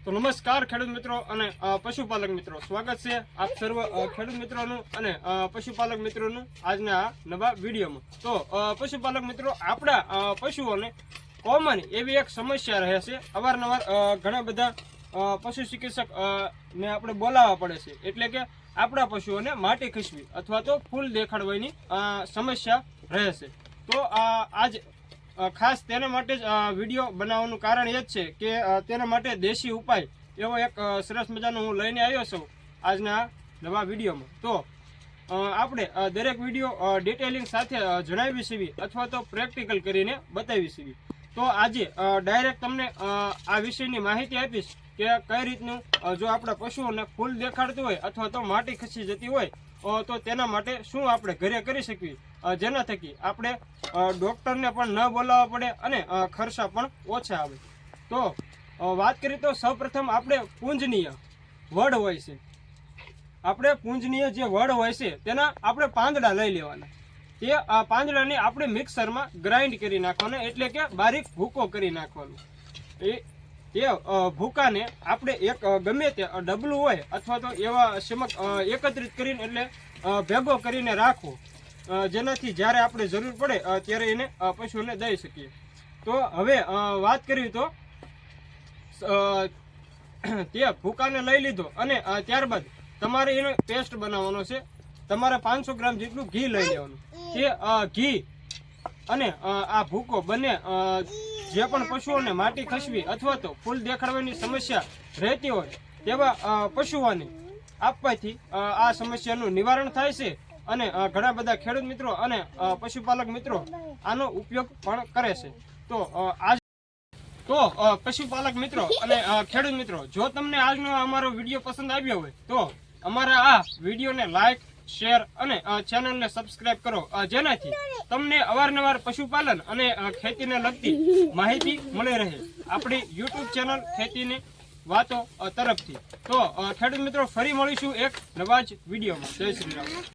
તો નમસ્કાર ખેડૂત મિત્રો અને પશુપાલક મિત્રો, સ્વાગત છે આપ સર્વ ખેડૂત મિત્રોનું અને પશુપાલક મિત્રોનું આજના આ નવા વિડીયોમાં। તો પશુપાલક મિત્રો, આપણા પશુઓને કોમન એવી એક સમસ્યા રહે છે। અવારનવાર ઘણા બધા પશુ ચિકિત્સક ને આપણે બોલાવવા પડે છે, એટલે કે આપણા પશુઓને માટી ખસવી અથવા તો ફૂલ દેખાડવાની સમસ્યા રહે છે। તો આજ ખાસ તેના માટે જ વિડીયો બનાવવાનું કારણ એ જ છે કે તેના માટે દેશી ઉપાય એવો એક સરસ મજાનો હું લઈને આવ્યો છું આજના નવા વિડીયોમાં। તો આપણે દરેક વિડીયો ડિટેલિંગ સાથે જણાવી છીએ અથવા તો પ્રેક્ટિકલ કરીને બતાવી છીએ। તો આજે ડાયરેક્ટ તમને આ વિષયની માહિતી આપીશ કે કઈ રીતનું જો આપણા પશુઓને ફૂલ દેખાડતું હોય અથવા તો માટી ખસી જતી હોય તો તેના માટે શું આપણે ઘરે કરી શકીએ, જેના થકી આપણે ડૉક્ટરને પણ ન બોલાવવા પડે અને ખર્ચા પણ ઓછા આવે। તો વાત કરીએ તો સૌપ્રથમ આપણે પૂંજનીય વડ હોય છે, આપણે પૂંજનીય જે વડ હોય છે તેના આપણે પાંદડા લઈ લેવાના। તે પાંદડાને આપણે મિક્સરમાં ગ્રાઇન્ડ કરી નાખવાના, એટલે કે બારીક ભૂકો કરી નાખવાનો। તે ભૂકાને આપણે એક ગમે તે ડબલું હોય અથવા તો એવા સમક એકત્રિત કરીને એટલે ભેગો કરીને રાખવો, જેનાથી જ્યારે આપણે જરૂર પડે ત્યારે એને પશુઓને દઈ શકીએ। તો હવે વાત કરવી તો તે ભૂકાને લઈ લીધો અને ત્યારબાદ તમારે એનો પેસ્ટ બનાવવાનો છે। તમારે 500 ગ્રામ જેટલું ઘી લઈ લેવાનું। તે ઘી અને આ ભૂકો બંને જે પણ પશુઓને માટી ખસવી અથવા તો ફૂલ દેખાડવાની સમસ્યા રહેતી હોય તેવા પશુઓને આપવાથી આ સમસ્યાનું નિવારણ થાય છે અને ઘણા બધા ખેડૂત મિત્રો અને પશુપાલક મિત્રો આનો ઉપયોગ પણ કરે છે। તો પશુપાલક મિત્રો અને ખેડૂત મિત્રો, જો તમને આજનો અમારો વિડીયો પસંદ આવ્યો હોય તો અમારા આ વિડીયોને લાઈક, શેર અને ચેનલને સબસ્ક્રાઇબ કરો, જેનાથી તમને અવારનવાર પશુપાલન અને ખેતીને લગતી માહિતી મળી રહે આપણી યુટ્યુબ ચેનલ ખેતીની વાતો તરફથી। તો ખેડૂત મિત્રો, ફરી મળીશું એક નવા જ વિડીયોમાં। જય શ્રી રામ।